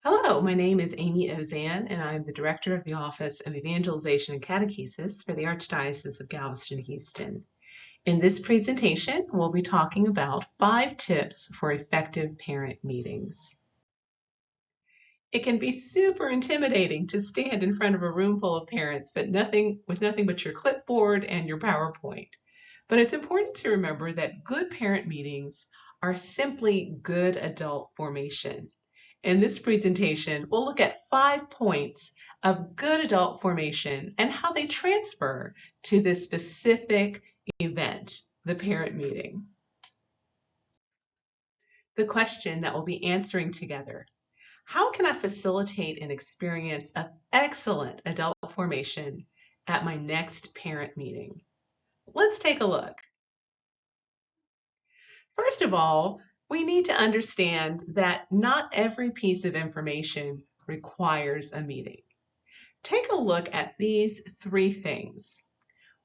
Hello, my name is Amy Auzenne, and I'm the Director of the Office of Evangelization and Catechesis for the Archdiocese of Galveston-Houston. In this presentation, we'll be talking about 5 tips for effective parent meetings. It can be super intimidating to stand in front of a room full of parents, with nothing but your clipboard and your PowerPoint. But it's important to remember that good parent meetings are simply good adult formation. In this presentation, we'll look at 5 points of good adult formation and how they transfer to this specific event, the parent meeting. The question that we'll be answering together: how can I facilitate an experience of excellent adult formation at my next parent meeting? Let's take a look. First of all, we need to understand that not every piece of information requires a meeting. Take a look at these 3 things.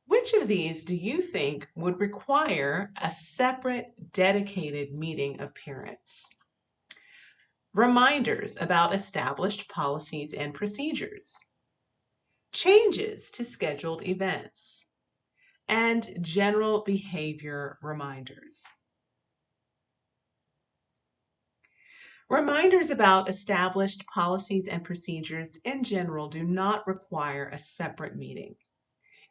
Which of these do you think would require a separate, dedicated meeting of parents? Reminders about established policies and procedures, changes to scheduled events, and general behavior reminders. Reminders about established policies and procedures in general do not require a separate meeting.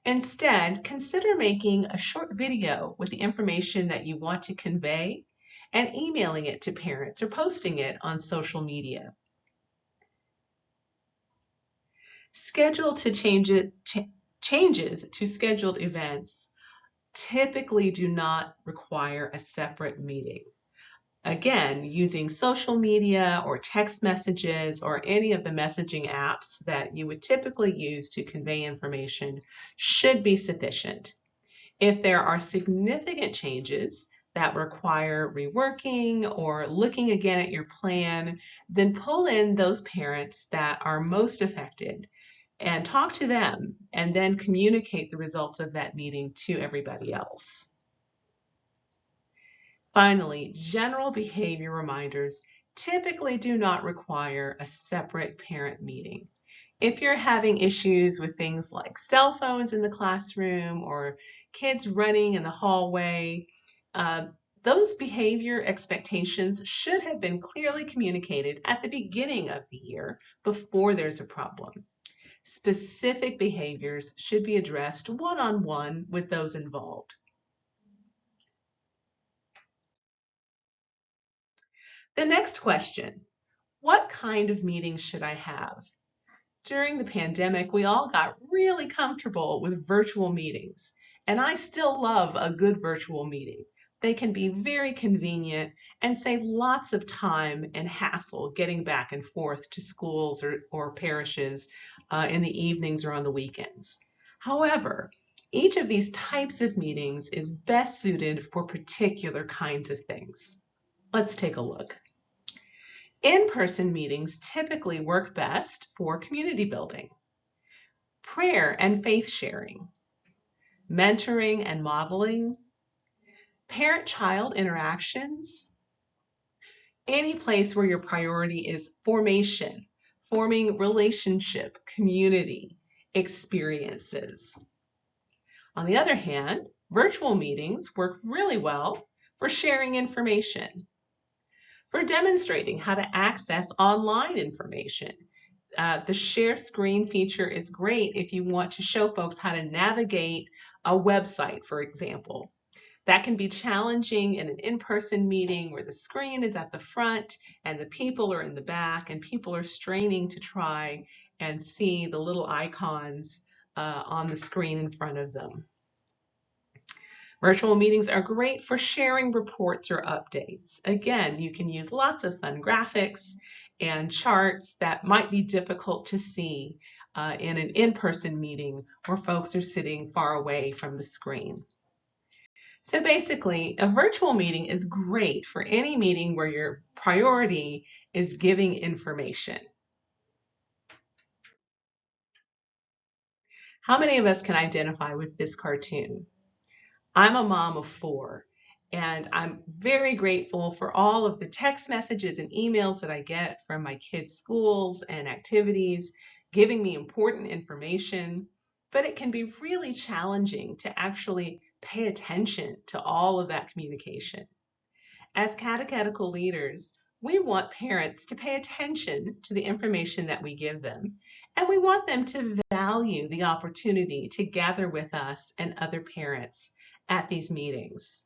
Instead, consider making a short video with the information that you want to convey and emailing it to parents or posting it on social media. Changes to scheduled events typically do not require a separate meeting. Again, using social media or text messages or any of the messaging apps that you would typically use to convey information should be sufficient. If there are significant changes that require reworking or looking again at your plan, then pull in those parents that are most affected and talk to them, and then communicate the results of that meeting to everybody else. Finally, general behavior reminders typically do not require a separate parent meeting. If you're having issues with things like cell phones in the classroom or kids running in the hallway, those behavior expectations should have been clearly communicated at the beginning of the year before there's a problem. Specific behaviors should be addressed one-on-one with those involved. The next question: what kind of meetings should I have? During the pandemic, we all got really comfortable with virtual meetings, and I still love a good virtual meeting. They can be very convenient and save lots of time and hassle getting back and forth to schools or parishes in the evenings or on the weekends. However, each of these types of meetings is best suited for particular kinds of things. Let's take a look. In-person meetings typically work best for community building, prayer and faith sharing, mentoring and modeling, parent-child interactions, any place where your priority is formation, forming relationship, community, experiences. On the other hand, virtual meetings work really well for sharing information, for demonstrating how to access online information. The share screen feature is great if you want to show folks how to navigate a website, for example. That can be challenging in an in-person meeting where the screen is at the front and the people are in the back, and people are straining to try and see the little icons on the screen in front of them. Virtual meetings are great for sharing reports or updates. Again, you can use lots of fun graphics and charts that might be difficult to see in an in-person meeting where folks are sitting far away from the screen. So basically, a virtual meeting is great for any meeting where your priority is giving information. How many of us can identify with this cartoon? I'm a mom of 4, And I'm very grateful for all of the text messages and emails that I get from my kids' schools and activities, giving me important information. But it can be really challenging to actually pay attention to all of that communication. As catechetical leaders, we want parents to pay attention to the information that we give them, and we want them to value the opportunity to gather with us and other parents at these meetings.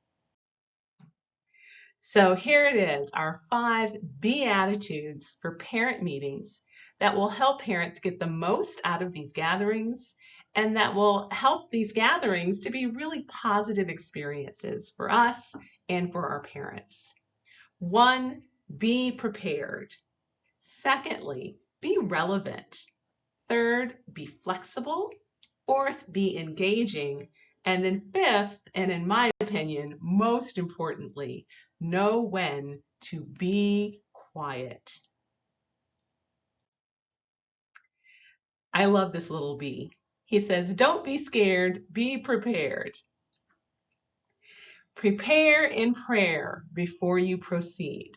So here it is, our 5 Beatitudes for parent meetings that will help parents get the most out of these gatherings and that will help these gatherings to be really positive experiences for us and for our parents. 1, be prepared. Secondly, be relevant. Third, be flexible. Fourth, be engaging. And then fifth, and in my opinion, most importantly, know when to be quiet. I love this little bee. He says, don't be scared, be prepared. Prepare in prayer before you proceed.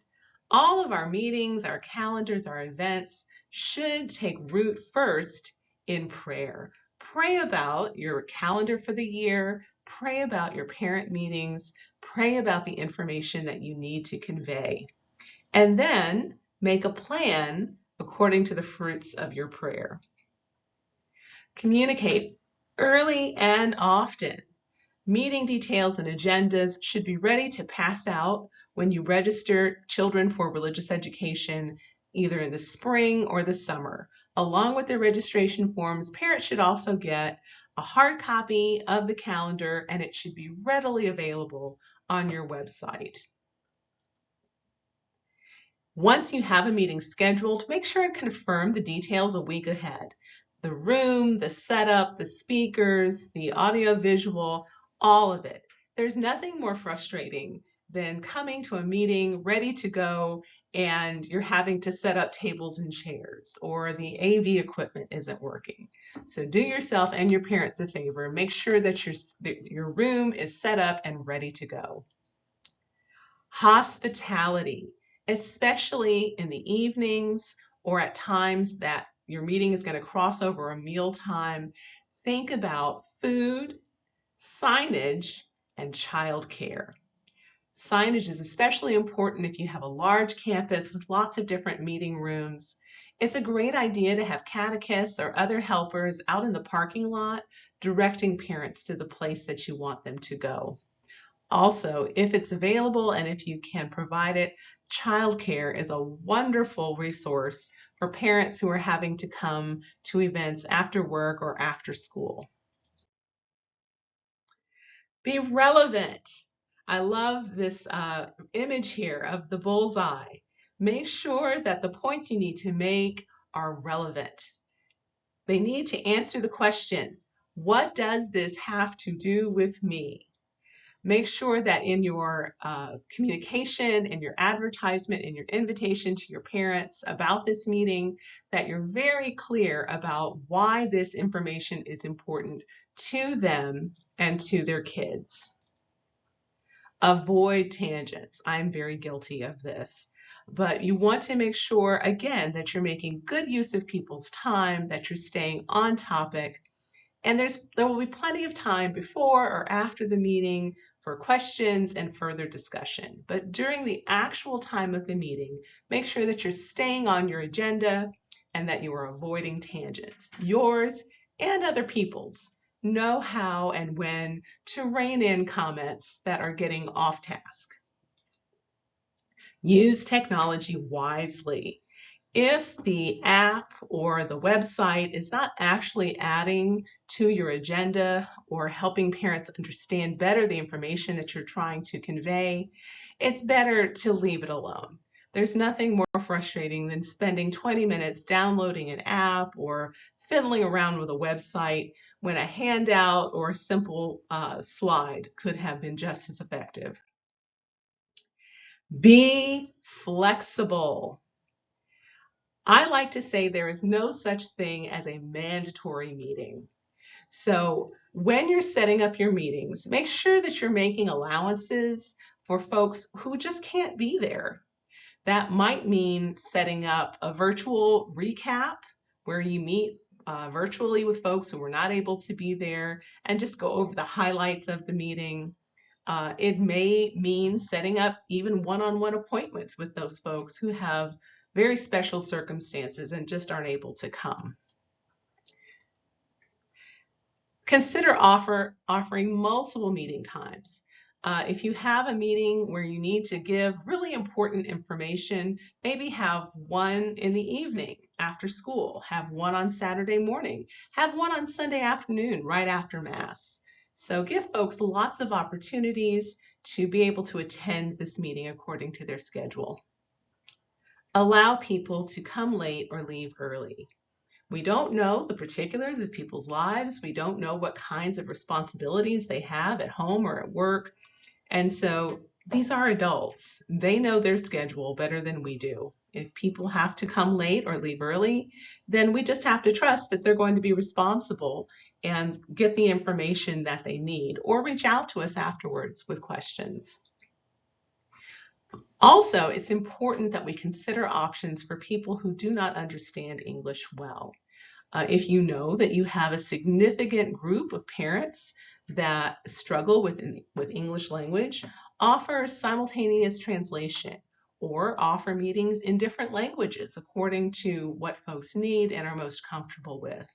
All of our meetings, our calendars, our events should take root first in prayer. Pray about your calendar for the year, pray about your parent meetings, pray about the information that you need to convey, and then make a plan according to the fruits of your prayer. Communicate early and often. Meeting details and agendas should be ready to pass out when you register children for religious education, either in the spring or the summer. Along with their registration forms, parents should also get a hard copy of the calendar, and it should be readily available on your website. Once you have a meeting scheduled, make sure and confirm the details a week ahead. The room, the setup, the speakers, the audio visual, all of it. There's nothing more frustrating than coming to a meeting ready to go and you're having to set up tables and chairs or the AV equipment isn't working. So do yourself and your parents a favor. Make sure that your room is set up and ready to go. Hospitality, especially in the evenings or at times that your meeting is going to cross over a meal time. Think about food, signage, and childcare. Signage is especially important if you have a large campus with lots of different meeting rooms. It's a great idea to have catechists or other helpers out in the parking lot directing parents to the place that you want them to go. Also, if it's available and if you can provide it, childcare is a wonderful resource for parents who are having to come to events after work or after school. Be relevant. I love this image here of the bullseye. Make sure that the points you need to make are relevant. They need to answer the question, what does this have to do with me? Make sure that in your communication, in your advertisement, in your invitation to your parents about this meeting, that you're very clear about why this information is important to them and to their kids. Avoid tangents. I'm very guilty of this. But you want to make sure, again, that you're making good use of people's time, that you're staying on topic, and there will be plenty of time before or after the meeting for questions and further discussion. But during the actual time of the meeting, make sure that you're staying on your agenda and that you are avoiding tangents. Yours and other people's. Know how and when to rein in comments that are getting off task. Use technology wisely. If the app or the website is not actually adding to your agenda or helping parents understand better the information that you're trying to convey, it's better to leave it alone. There's nothing more frustrating than spending 20 minutes downloading an app or fiddling around with a website when a handout or a simple slide could have been just as effective. Be flexible. I like to say there is no such thing as a mandatory meeting. So when you're setting up your meetings, make sure that you're making allowances for folks who just can't be there. That might mean setting up a virtual recap where you meet virtually with folks who were not able to be there and just go over the highlights of the meeting. It may mean setting up even one-on-one appointments with those folks who have very special circumstances and just aren't able to come. Consider offering multiple meeting times. If you have a meeting where you need to give really important information, maybe have one in the evening after school, have one on Saturday morning, have one on Sunday afternoon right after Mass. So give folks lots of opportunities to be able to attend this meeting according to their schedule. Allow people to come late or leave early. We don't know the particulars of people's lives. We don't know what kinds of responsibilities they have at home or at work. And so these are adults. They know their schedule better than we do. If people have to come late or leave early, then we just have to trust that they're going to be responsible and get the information that they need, or reach out to us afterwards with questions. Also, it's important that we consider options for people who do not understand English well. If you know that you have a significant group of parents that struggle with English language, offer simultaneous translation or offer meetings in different languages according to what folks need and are most comfortable with.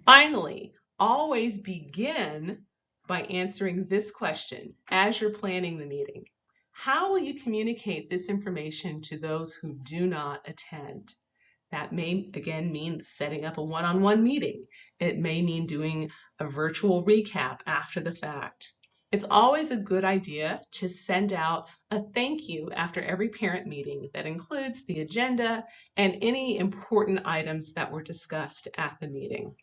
Finally, always begin by answering this question as you're planning the meeting. How will you communicate this information to those who do not attend? That may, again, mean setting up a one-on-one meeting. It may mean doing a virtual recap after the fact. It's always a good idea to send out a thank you after every parent meeting that includes the agenda and any important items that were discussed at the meeting.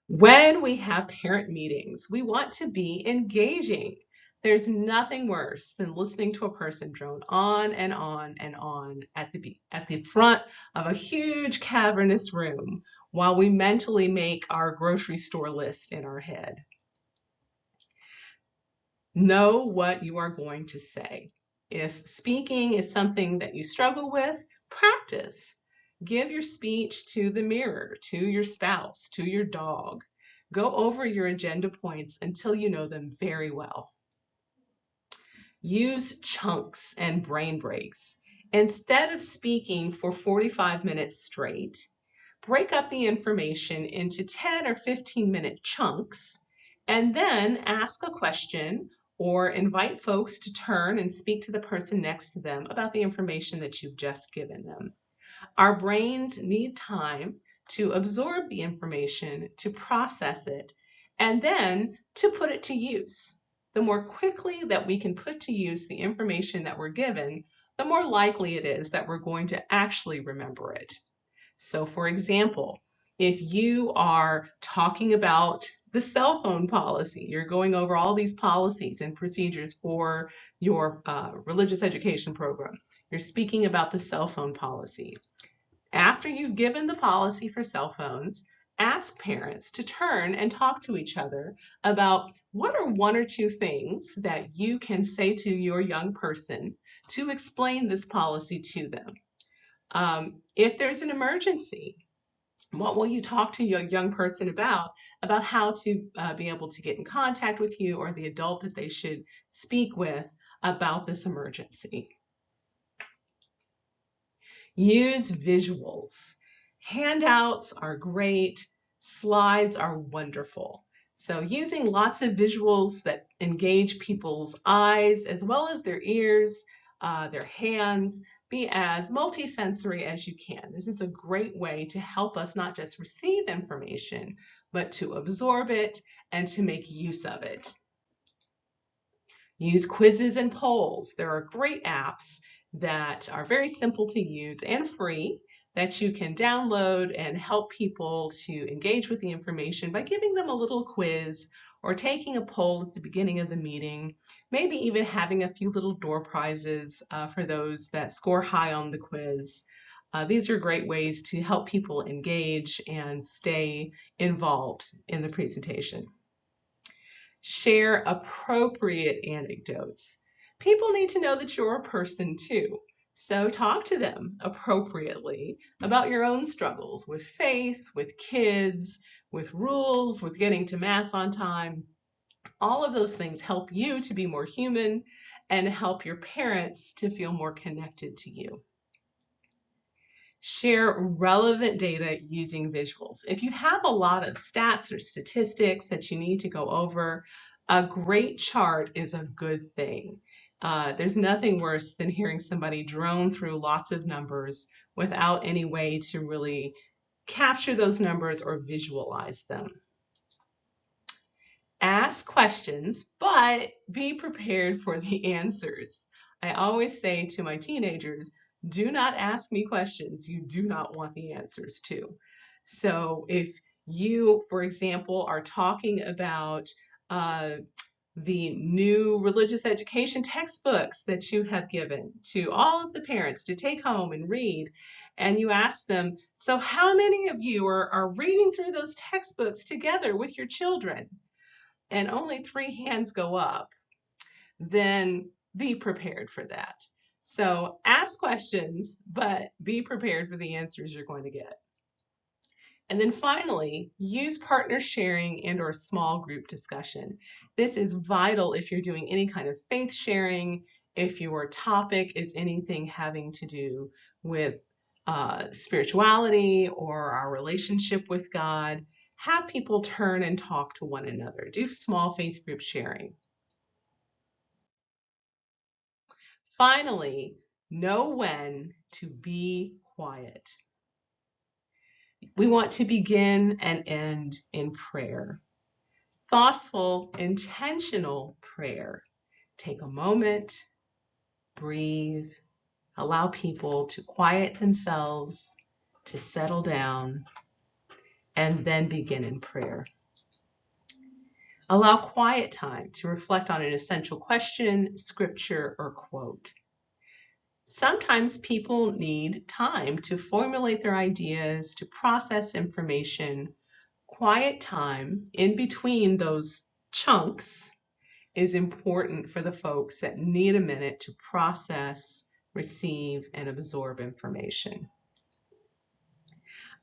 When we have parent meetings, we want to be engaging. There's nothing worse than listening to a person drone on and on and on at the front of a huge cavernous room while we mentally make our grocery store list in our head. Know what you are going to say. If speaking is something that you struggle with, practice. Give your speech to the mirror, to your spouse, to your dog. Go over your agenda points until you know them very well. Use chunks and brain breaks. Instead of speaking for 45 minutes straight, break up the information into 10 or 15-minute chunks, and then ask a question or invite folks to turn and speak to the person next to them about the information that you've just given them. Our brains need time to absorb the information, to process it, and then to put it to use. The more quickly that we can put to use the information that we're given, the more likely it is that we're going to actually remember it. So for example, if you are talking about the cell phone policy, you're going over all these policies and procedures for your religious education program, you're speaking about the cell phone policy. After you've given the policy for cell phones, ask parents to turn and talk to each other about what are one or two things that you can say to your young person to explain this policy to them. If there's an emergency, what will you talk to your young person about how to be able to get in contact with you or the adult that they should speak with about this emergency? Use visuals. Handouts are great. Slides are wonderful. So using lots of visuals that engage people's eyes as well as their ears, their hands, be as multisensory as you can. This is a great way to help us not just receive information, but to absorb it and to make use of it. Use quizzes and polls. There are great apps that are very simple to use and free that you can download and help people to engage with the information by giving them a little quiz or taking a poll at the beginning of the meeting, maybe even having a few little door prizes for those that score high on the quiz. These are great ways to help people engage and stay involved in the presentation. Share appropriate anecdotes. People need to know that you're a person too. So talk to them appropriately about your own struggles with faith, with kids, with rules, with getting to Mass on time. All of those things help you to be more human and help your parents to feel more connected to you. Share relevant data using visuals. If you have a lot of stats or statistics that you need to go over, a great chart is a good thing. There's nothing worse than hearing somebody drone through lots of numbers without any way to really capture those numbers or visualize them. Ask questions, but be prepared for the answers. I always say to my teenagers, do not ask me questions you do not want the answers to. So if you, for example, are talking about the new religious education textbooks that you have given to all of the parents to take home and read, and you ask them, so how many of you are reading through those textbooks together with your children? And only 3 hands go up, then be prepared for that. So ask questions, but be prepared for the answers you're going to get. And then finally, use partner sharing and/or small group discussion. This is vital if you're doing any kind of faith sharing, if your topic is anything having to do with spirituality or our relationship with God. Have people turn and talk to one another. Do small faith group sharing. Finally, know when to be quiet. We want to begin and end in prayer. Thoughtful, intentional prayer. Take a moment, breathe, allow people to quiet themselves, to settle down, and then begin in prayer. Allow quiet time to reflect on an essential question, scripture, or quote. Sometimes people need time to formulate their ideas, to process information. Quiet time in between those chunks is important for the folks that need a minute to process, receive, and absorb information.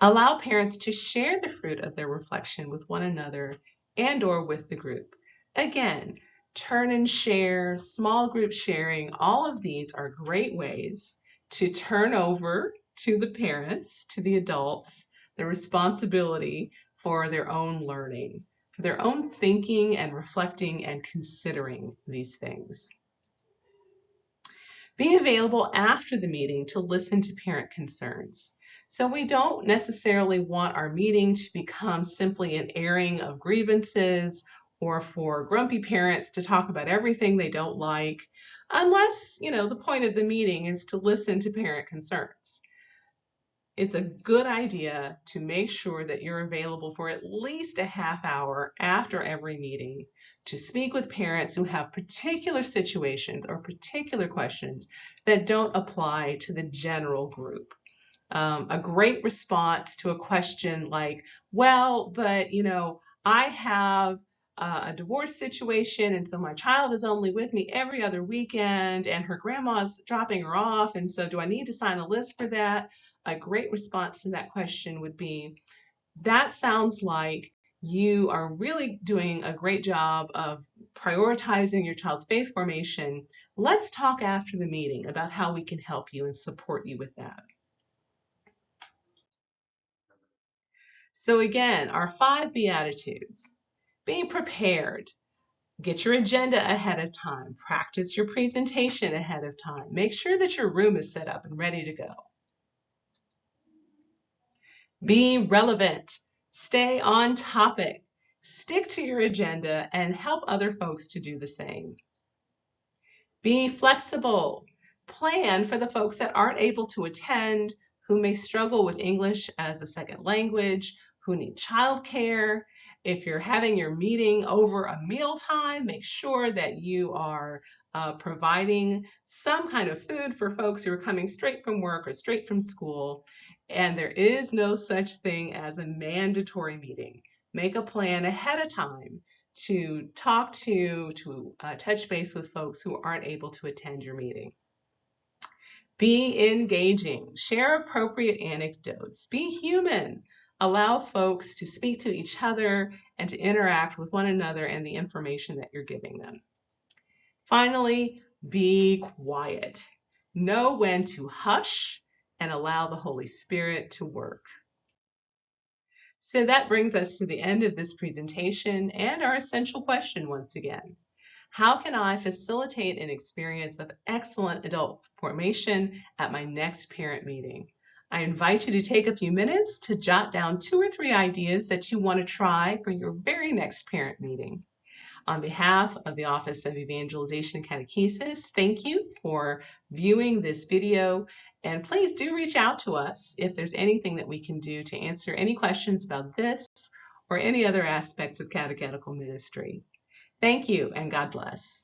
Allow parents to share the fruit of their reflection with one another and/or with the group. Again, turn and share, small group sharing, all of these are great ways to turn over to the parents, to the adults, the responsibility for their own learning, for their own thinking and reflecting and considering these things. Be available after the meeting to listen to parent concerns. So we don't necessarily want our meeting to become simply an airing of grievances or for grumpy parents to talk about everything they don't like, unless, the point of the meeting is to listen to parent concerns. It's a good idea to make sure that you're available for at least a half hour after every meeting to speak with parents who have particular situations or particular questions that don't apply to the general group. A great response to a question like, well, but I have a divorce situation, and so my child is only with me every other weekend, and her grandma's dropping her off, and so do I need to sign a list for that? A great response to that question would be, that sounds like you are really doing a great job of prioritizing your child's faith formation. Let's talk after the meeting about how we can help you and support you with that. So again, our 5 Beatitudes. Be prepared. Get your agenda ahead of time. Practice your presentation ahead of time. Make sure that your room is set up and ready to go. Be relevant. Stay on topic. Stick to your agenda and help other folks to do the same. Be flexible. Plan for the folks that aren't able to attend, who may struggle with English as a second language, who need childcare. If you're having your meeting over a mealtime, make sure that you are providing some kind of food for folks who are coming straight from work or straight from school. And there is no such thing as a mandatory meeting. Make a plan ahead of time to talk to touch base with folks who aren't able to attend your meeting. Be engaging. Share appropriate anecdotes. Be human. Allow folks to speak to each other and to interact with one another and the information that you're giving them. Finally, be quiet. Know when to hush and allow the Holy Spirit to work. So that brings us to the end of this presentation and our essential question once again. How can I facilitate an experience of excellent adult formation at my next parent meeting? I invite you to take a few minutes to jot down 2 or 3 ideas that you want to try for your very next parent meeting. On behalf of the Office of Evangelization and Catechesis, thank you for viewing this video, and please do reach out to us if there's anything that we can do to answer any questions about this or any other aspects of catechetical ministry. Thank you, and God bless.